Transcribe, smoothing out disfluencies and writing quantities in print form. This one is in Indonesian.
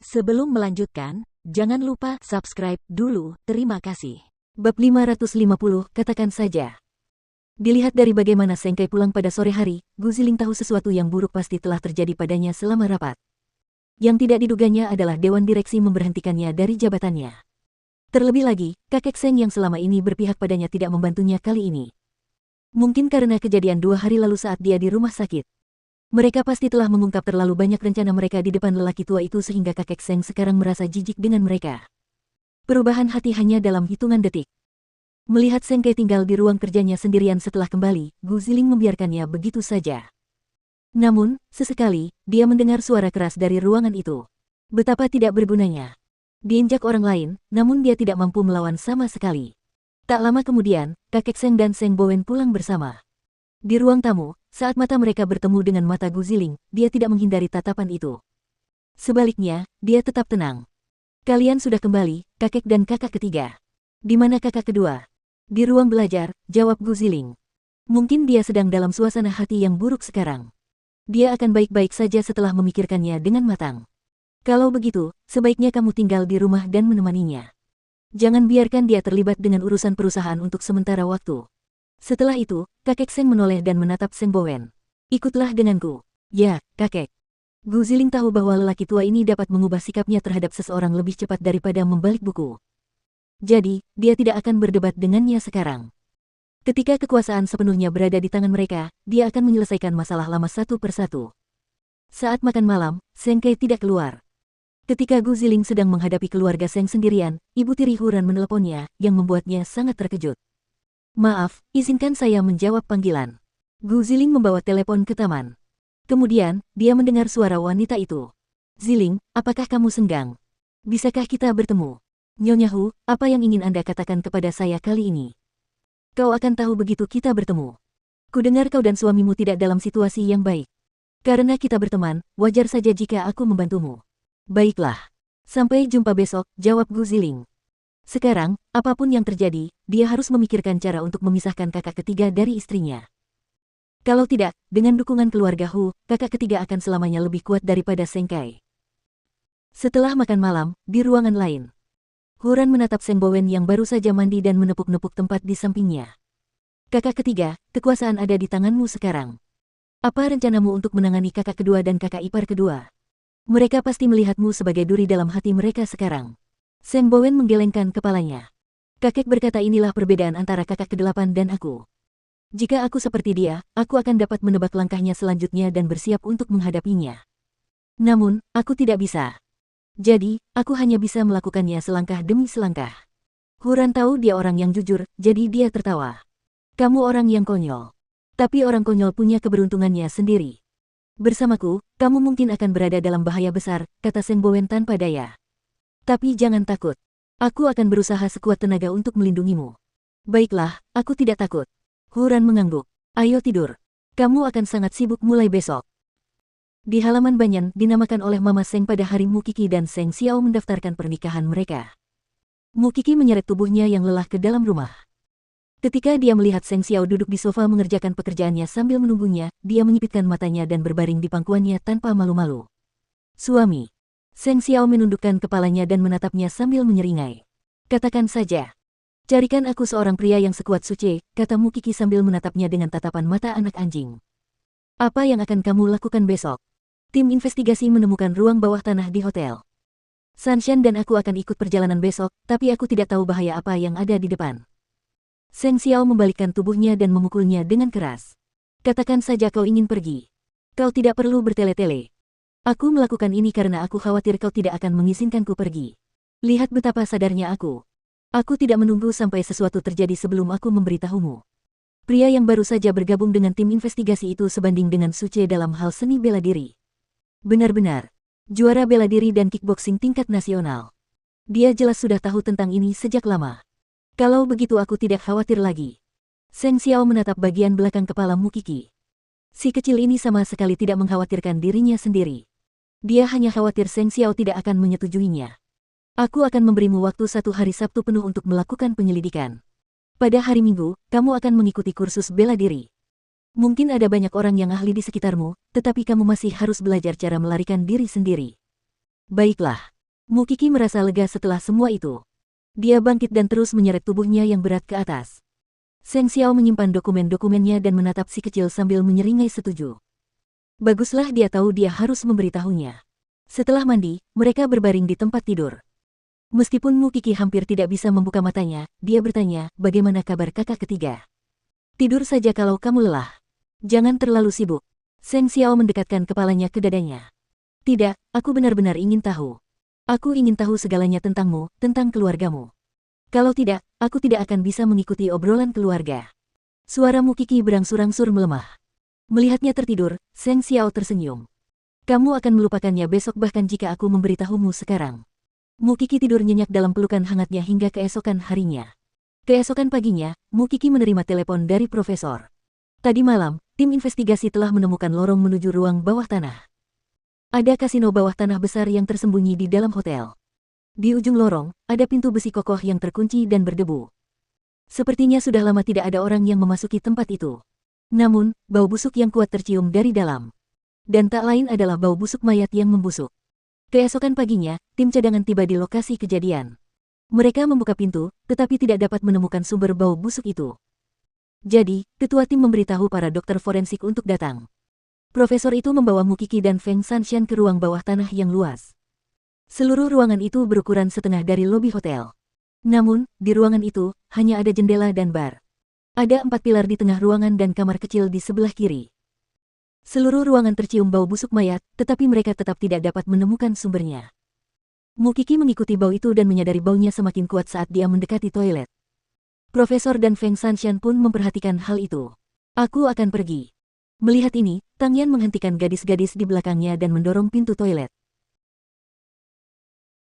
Sebelum melanjutkan, jangan lupa subscribe dulu, terima kasih. Bab 550, katakan saja. Dilihat dari bagaimana Seng Kai pulang pada sore hari, Gu Ziling tahu sesuatu yang buruk pasti telah terjadi padanya selama rapat. Yang tidak diduganya adalah Dewan Direksi memberhentikannya dari jabatannya. Terlebih lagi, kakek Seng yang selama ini berpihak padanya tidak membantunya kali ini. Mungkin karena kejadian 2 hari lalu saat dia di rumah sakit. Mereka pasti telah mengungkap terlalu banyak rencana mereka di depan lelaki tua itu sehingga kakek Seng sekarang merasa jijik dengan mereka. Perubahan hati hanya dalam hitungan detik. Melihat Seng Kai tinggal di ruang kerjanya sendirian setelah kembali, Gu Ziling membiarkannya begitu saja. Namun, sesekali, dia mendengar suara keras dari ruangan itu. Betapa tidak bergunanya. Diinjak orang lain, namun dia tidak mampu melawan sama sekali. Tak lama kemudian, kakek Seng dan Seng Bowen pulang bersama. Di ruang tamu, saat mata mereka bertemu dengan mata Gu Ziling, dia tidak menghindari tatapan itu. Sebaliknya, dia tetap tenang. Kalian sudah kembali, kakek dan kakak ketiga. Di mana kakak kedua? Di ruang belajar, jawab Gu Ziling. Mungkin dia sedang dalam suasana hati yang buruk sekarang. Dia akan baik-baik saja setelah memikirkannya dengan matang. Kalau begitu, sebaiknya kamu tinggal di rumah dan menemaninya. Jangan biarkan dia terlibat dengan urusan perusahaan untuk sementara waktu. Setelah itu, kakek Seng menoleh dan menatap Seng Bowen. Ikutlah denganku. Ya, kakek. Gu Ziling tahu bahwa lelaki tua ini dapat mengubah sikapnya terhadap seseorang lebih cepat daripada membalik buku. Jadi, dia tidak akan berdebat dengannya sekarang. Ketika kekuasaan sepenuhnya berada di tangan mereka, dia akan menyelesaikan masalah lama satu persatu. Saat makan malam, Seng Kai tidak keluar. Ketika Gu Ziling sedang menghadapi keluarga Seng sendirian, ibu tiri Huran meneleponnya, yang membuatnya sangat terkejut. Maaf, izinkan saya menjawab panggilan. Gu Ziling membawa telepon ke taman. Kemudian, dia mendengar suara wanita itu. Ziling, apakah kamu senggang? Bisakah kita bertemu? Nyonya Hu, apa yang ingin Anda katakan kepada saya kali ini? Kau akan tahu begitu kita bertemu. Kudengar kau dan suamimu tidak dalam situasi yang baik. Karena kita berteman, wajar saja jika aku membantumu. Baiklah. Sampai jumpa besok, jawab Gu Ziling. Sekarang, apapun yang terjadi, dia harus memikirkan cara untuk memisahkan kakak ketiga dari istrinya. Kalau tidak, dengan dukungan keluarga Hu, kakak ketiga akan selamanya lebih kuat daripada Seng Kai. Setelah makan malam, di ruangan lain, Huran menatap Seng Bowen yang baru saja mandi dan menepuk-nepuk tempat di sampingnya. Kakak ketiga, kekuasaan ada di tanganmu sekarang. Apa rencanamu untuk menangani kakak kedua dan kakak ipar kedua? Mereka pasti melihatmu sebagai duri dalam hati mereka sekarang. Seng Bowen menggelengkan kepalanya. Kakek berkata inilah perbedaan antara kakak ke-8 dan aku. Jika aku seperti dia, aku akan dapat menebak langkahnya selanjutnya dan bersiap untuk menghadapinya. Namun, aku tidak bisa. Jadi, aku hanya bisa melakukannya selangkah demi selangkah. Huran tahu dia orang yang jujur, jadi dia tertawa. Kamu orang yang konyol. Tapi orang konyol punya keberuntungannya sendiri. Bersamaku, kamu mungkin akan berada dalam bahaya besar, kata Seng Bowen tanpa daya. Tapi jangan takut. Aku akan berusaha sekuat tenaga untuk melindungimu. Baiklah, aku tidak takut. Huran mengangguk. Ayo tidur. Kamu akan sangat sibuk mulai besok. Di halaman Banyan dinamakan oleh Mama Seng pada hari Mu Qi dan Seng Xiao mendaftarkan pernikahan mereka. Mu Qi menyeret tubuhnya yang lelah ke dalam rumah. Ketika dia melihat Seng Xiao duduk di sofa mengerjakan pekerjaannya sambil menunggunya, dia menyipitkan matanya dan berbaring di pangkuannya tanpa malu-malu. Suami. Seng Xiao menundukkan kepalanya dan menatapnya sambil menyeringai. Katakan saja. Carikan aku seorang pria yang sekuat Suce, kata Mu Qi sambil menatapnya dengan tatapan mata anak anjing. Apa yang akan kamu lakukan besok? Tim investigasi menemukan ruang bawah tanah di hotel. Sanshan dan aku akan ikut perjalanan besok, tapi aku tidak tahu bahaya apa yang ada di depan. Seng Xiao membalikkan tubuhnya dan memukulnya dengan keras. Katakan saja kau ingin pergi. Kau tidak perlu bertele-tele. Aku melakukan ini karena aku khawatir kau tidak akan mengizinkanku pergi. Lihat betapa sadarnya aku. Aku tidak menunggu sampai sesuatu terjadi sebelum aku memberitahumu. Pria yang baru saja bergabung dengan tim investigasi itu sebanding dengan Suce dalam hal seni bela diri. Benar-benar. Juara bela diri dan kickboxing tingkat nasional. Dia jelas sudah tahu tentang ini sejak lama. Kalau begitu aku tidak khawatir lagi. Seng Xiao menatap bagian belakang kepala Mu Qi. Si kecil ini sama sekali tidak mengkhawatirkan dirinya sendiri. Dia hanya khawatir Seng Xiao tidak akan menyetujuinya. Aku akan memberimu waktu 1 hari Sabtu penuh untuk melakukan penyelidikan. Pada hari Minggu, kamu akan mengikuti kursus bela diri. Mungkin ada banyak orang yang ahli di sekitarmu, tetapi kamu masih harus belajar cara melarikan diri sendiri. Baiklah. Mu Kiki merasa lega setelah semua itu. Dia bangkit dan terus menyeret tubuhnya yang berat ke atas. Seng Xiao menyimpan dokumen-dokumennya dan menatap si kecil sambil menyeringai setuju. Baguslah, dia tahu dia harus memberitahunya. Setelah mandi, mereka berbaring di tempat tidur. Meskipun Mu Kiki hampir tidak bisa membuka matanya, dia bertanya, bagaimana kabar kakak ketiga? Tidur saja kalau kamu lelah. Jangan terlalu sibuk. Seng Xiao mendekatkan kepalanya ke dadanya. Tidak, aku benar-benar ingin tahu. Aku ingin tahu segalanya tentangmu, tentang keluargamu. Kalau tidak, aku tidak akan bisa mengikuti obrolan keluarga. Suara Mu Kiki berangsur-angsur melemah. Melihatnya tertidur, Seng Xiao tersenyum. Kamu akan melupakannya besok bahkan jika aku memberitahumu sekarang. Mu Kiki tidur nyenyak dalam pelukan hangatnya hingga keesokan harinya. Keesokan paginya, Mu Kiki menerima telepon dari profesor. Tadi malam, tim investigasi telah menemukan lorong menuju ruang bawah tanah. Ada kasino bawah tanah besar yang tersembunyi di dalam hotel. Di ujung lorong, ada pintu besi kokoh yang terkunci dan berdebu. Sepertinya sudah lama tidak ada orang yang memasuki tempat itu. Namun, bau busuk yang kuat tercium dari dalam. Dan tak lain adalah bau busuk mayat yang membusuk. Keesokan paginya, tim cadangan tiba di lokasi kejadian. Mereka membuka pintu, tetapi tidak dapat menemukan sumber bau busuk itu. Jadi, ketua tim memberitahu para dokter forensik untuk datang. Profesor itu membawa Mu Kiki dan Feng Sanshan ke ruang bawah tanah yang luas. Seluruh ruangan itu berukuran setengah dari lobi hotel. Namun, di ruangan itu, hanya ada jendela dan bar. Ada 4 pilar di tengah ruangan dan kamar kecil di sebelah kiri. Seluruh ruangan tercium bau busuk mayat, tetapi mereka tetap tidak dapat menemukan sumbernya. Mu Kiki mengikuti bau itu dan menyadari baunya semakin kuat saat dia mendekati toilet. Profesor dan Feng Sanshan pun memperhatikan hal itu. Aku akan pergi. Melihat ini, Tang Yan menghentikan gadis-gadis di belakangnya dan mendorong pintu toilet.